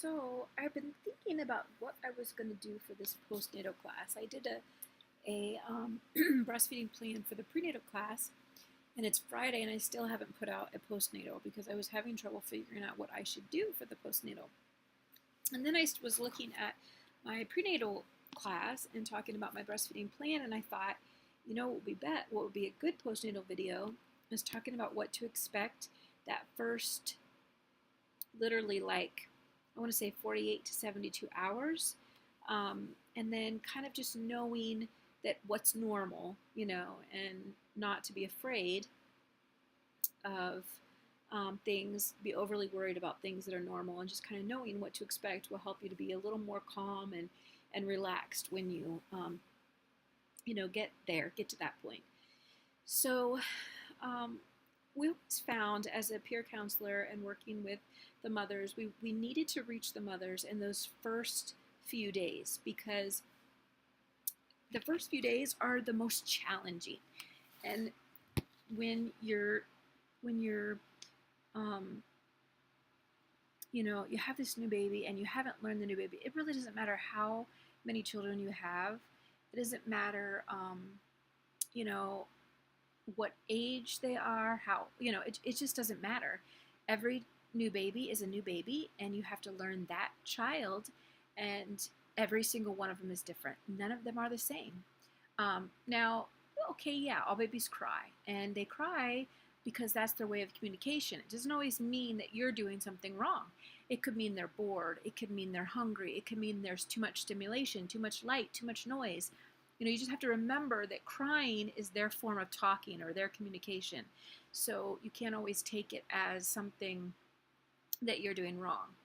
So I've been thinking about what I was going to do for this postnatal class. I did a breastfeeding plan for the prenatal class, and it's Friday, and I still haven't put out a postnatal because I was having trouble figuring out what I should do for the postnatal. And then I was looking at my prenatal class and talking about my breastfeeding plan, and I thought, what would be a good postnatal video is talking about what to expect that first, literally like I want to say 48 to 72 hours. And then kind of just knowing that what's normal, and not to be afraid of things, be overly worried about things that are normal, and just kind of knowing what to expect will help you to be a little more calm and relaxed when you, get to that point. So, we always found as a peer counselor and working with the mothers, we needed to reach the mothers in those first few days because the first few days are the most challenging. And when you're you have this new baby and you haven't learned the new baby, it really doesn't matter how many children you have. It doesn't matter what age they are, it just doesn't matter. Every new baby is a new baby, and you have to learn that child, and every single one of them is different. None of them are the same. Now, okay, yeah, all babies cry, and they cry because that's their way of communication. It doesn't always mean that you're doing something wrong. It could mean they're bored. It could mean they're hungry. It could mean there's too much stimulation, too much light, too much noise. You just have to remember that crying is their form of talking or their communication. So you can't always take it as something that you're doing wrong.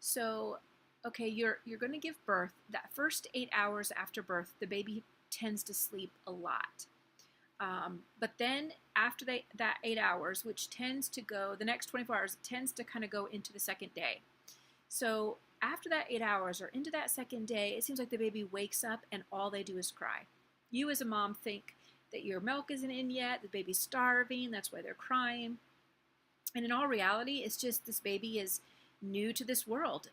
So, okay, you're going to give birth. That first 8 hours after birth, the baby tends to sleep a lot. But then after that 8 hours, which tends to go, the next 24 hours, it tends to kind of go into the second day. So after that 8 hours or into that second day, it seems like the baby wakes up and all they do is cry. You as a mom think that your milk isn't in yet, the baby's starving, that's why they're crying. And in all reality, it's just this baby is new to this world.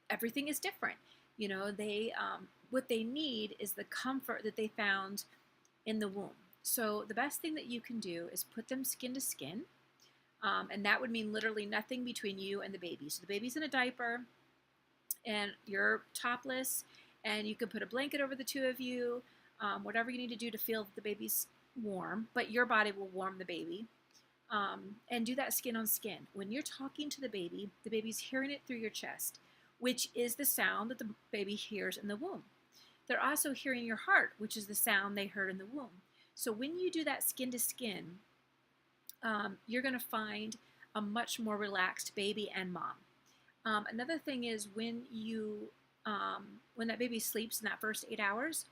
Everything is different. What they need is the comfort that they found in the womb. So the best thing that you can do is put them skin to skin. And that would mean literally nothing between you and the baby. So the baby's in a diaper, and you're topless, and you can put a blanket over the two of you, whatever you need to do to feel that the baby's warm, but your body will warm the baby. And do that skin on skin. When you're talking to the baby's hearing it through your chest, which is the sound that the baby hears in the womb. They're also hearing your heart, which is the sound they heard in the womb. So when you do that skin to skin, you're going to find a much more relaxed baby and mom. Another thing is when that baby sleeps in that first 8 hours,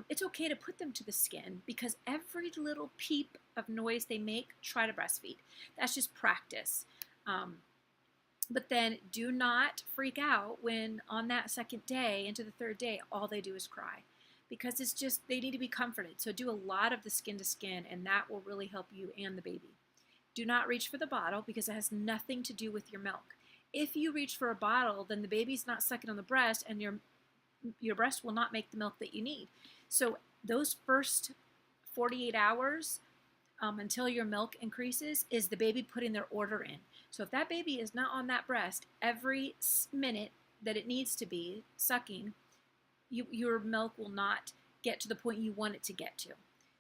it's okay to put them to the skin because every little peep of noise they make, try to breastfeed. That's just practice. But then do not freak out when on that second day into the third day, all they do is cry. Because it's just, they need to be comforted. So do a lot of the skin to skin, and that will really help you and the baby. Do not reach for the bottle because it has nothing to do with your milk. If you reach for a bottle, then the baby's not sucking on the breast, and your breast will not make the milk that you need. So those first 48 hours until your milk increases is the baby putting their order in. So if that baby is not on that breast every minute that it needs to be sucking, your milk will not get to the point you want it to get to.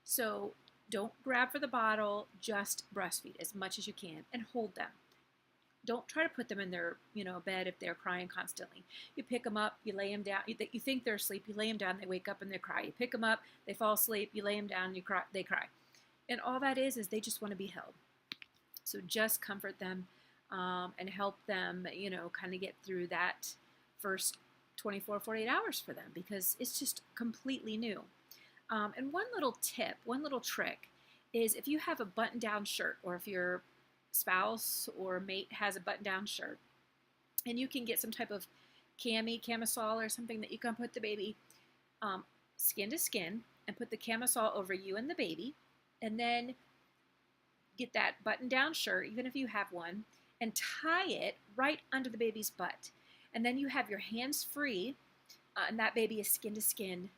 So don't grab for the bottle, just breastfeed as much as you can and hold them. Don't try to put them in their bed if they're crying constantly. You pick them up, you lay them down. You think they're asleep, you lay them down, they wake up and they cry. You pick them up, they fall asleep, you lay them down, they cry. And all that is they just want to be held. So just comfort them and help them, kind of get through that first 24, 48 hours for them because it's just completely new. And one little tip, one little trick is if you have a button-down shirt, or if your spouse or mate has a button-down shirt, and you can get some type of camisole or something that you can put the baby skin to skin and put the camisole over you and the baby, and then get that button-down shirt, even if you have one, and tie it right under the baby's butt. And then you have your hands free, and that baby is skin to skin.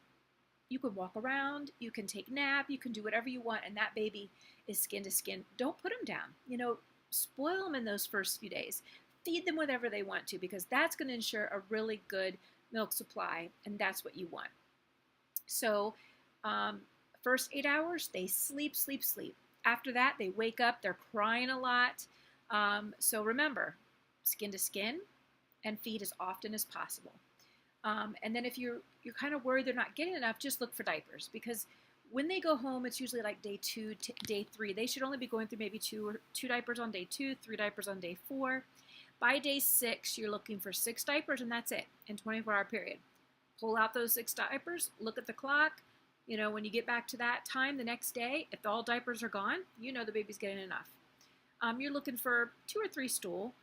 You can walk around, you can take a nap, you can do whatever you want, and that baby is skin to skin. Don't put them down. You know, spoil them in those first few days. Feed them whatever they want to, because that's going to ensure a really good milk supply, and that's what you want. So first 8 hours, they sleep, sleep, sleep. After that, they wake up, they're crying a lot. So remember, skin to skin, and feed as often as possible. And then if you're kind of worried they're not getting enough, just look for diapers, because when they go home, it's usually like day 2 to day 3. They should only be going through maybe two diapers on day 2, 3 diapers on day 4. By day 6, you're looking for 6 diapers, and that's it in 24-hour period. Pull out those 6 diapers, look at the clock. You know, when you get back to that time the next day, if all diapers are gone, you know the baby's getting enough. You're looking for 2 or 3 stool.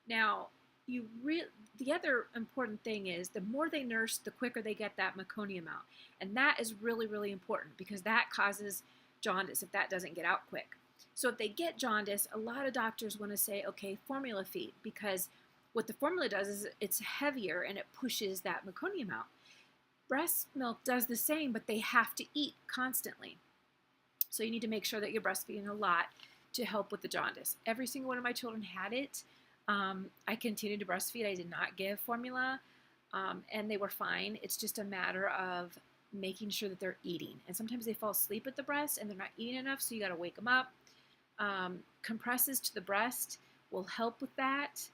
Now, the other important thing is the more they nurse, the quicker they get that meconium out. And that is really, really important, because that causes jaundice if that doesn't get out quick. So if they get jaundice, a lot of doctors want to say, okay, formula feed, because what the formula does is it's heavier and it pushes that meconium out. Breast milk does the same, but they have to eat constantly. So you need to make sure that you're breastfeeding a lot to help with the jaundice. Every single one of my children had it. I continued to breastfeed. I did not give formula, and they were fine. It's just a matter of making sure that they're eating. And sometimes they fall asleep at the breast and they're not eating enough, so you got to wake them up. Compresses to the breast will help with that.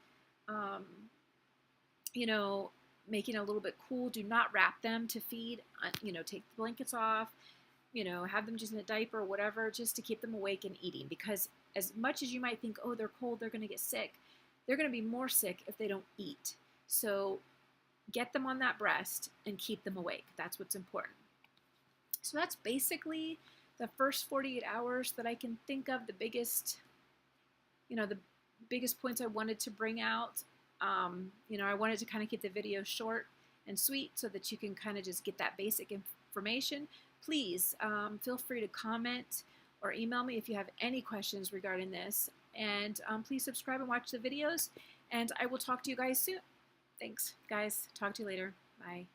You know, making it a little bit cool. Do not wrap them to feed. You know, take the blankets off. You know, have them just in a diaper or whatever, just to keep them awake and eating. Because as much as you might think, oh, they're cold, they're going to get sick, they're going to be more sick if they don't eat. So get them on that breast and keep them awake. That's what's important. So that's basically the first 48 hours that I can think of, the biggest points I wanted to bring out. You know, I wanted to kind of keep the video short and sweet so that you can kind of just get that basic information. Please feel free to comment or email me if you have any questions regarding this. And please subscribe and watch the videos. And I will talk to you guys soon. Thanks, guys. Talk to you later. Bye.